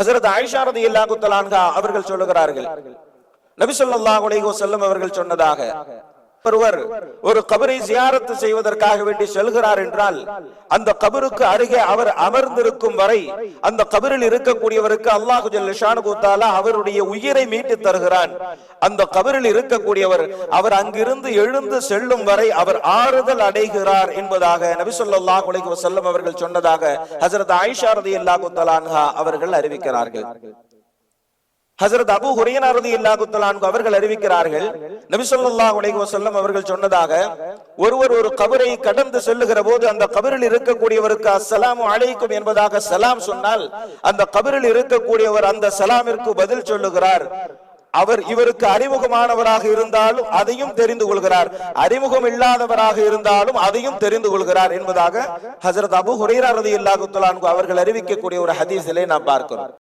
ஹஜ்ரத் ஆயிஷா ரலியல்லாஹு தஆலா அன்ஹா அவர்கள் சொல்லுகிறார்கள், நபி ஸல்லல்லாஹு அலைஹி வஸல்லம் அவர்கள் சொன்னதாக, ஒருவர் ஒரு கபரை ஜியாரத் செய்வதற்காக வேண்டி செல்கிறார் என்றால் அந்த கபருக்கு அருகே அவர் அமர்ந்திருக்கும் வரை அந்த கபரில் இருக்கக்கூடியவருக்கு அல்லாஹ் ஜல்ல ஷானுஹு தஆலா அவருடைய உயிரை மீட்டு தருகிறான். அந்த கபரில் இருக்கக்கூடியவர் அவர் அங்கிருந்து எழுந்து செல்லும் வரை அவர் ஆறுதல் அடைகிறார் என்பதாக நபி ஸல்லல்லாஹு அலைஹி வஸல்லம் அவர்கள் சொன்னதாக ஹஜ்ரத் ஆயிஷா ரலியல்லாஹு தஆலா அன்ஹா அவர்கள் அறிவிக்கிறார்கள். ஹஜ்ரத் அபூ ஹுரைரா ரலியல்லாஹு தஆலா அன்ஹு அவர்கள் அறிவிக்கிறார்கள், நபி ஸல்லல்லாஹு அலைஹி வஸல்லம் அவர்கள் சொன்னதாக, ஒருவர் ஒரு கபரை கடந்து செல்லுகிற போது அந்த கபரில் இருக்கக்கூடியவருக்கு அஸ்ஸலாமு அலைக்கும் என்பதாக சலாம் சொன்னால் அந்த கபரில் இருக்கக்கூடியவர் அந்த சலாமிற்கு பதில் சொல்லுகிறார். அவர் இவருக்கு அறிமுகமானவராக இருந்தாலும் அதையும் தெரிந்து கொள்கிறார், அறிமுகம் இல்லாதவராக இருந்தாலும் அதையும் தெரிந்து கொள்கிறார் என்பதாக ஹஜ்ரத் அபூ ஹுரைரா ரலியல்லாஹு தஆலா அன்ஹு அவர்கள் அறிவிக்கக்கூடிய ஒரு ஹதீஸிலே நாம் பார்க்கிறோம்.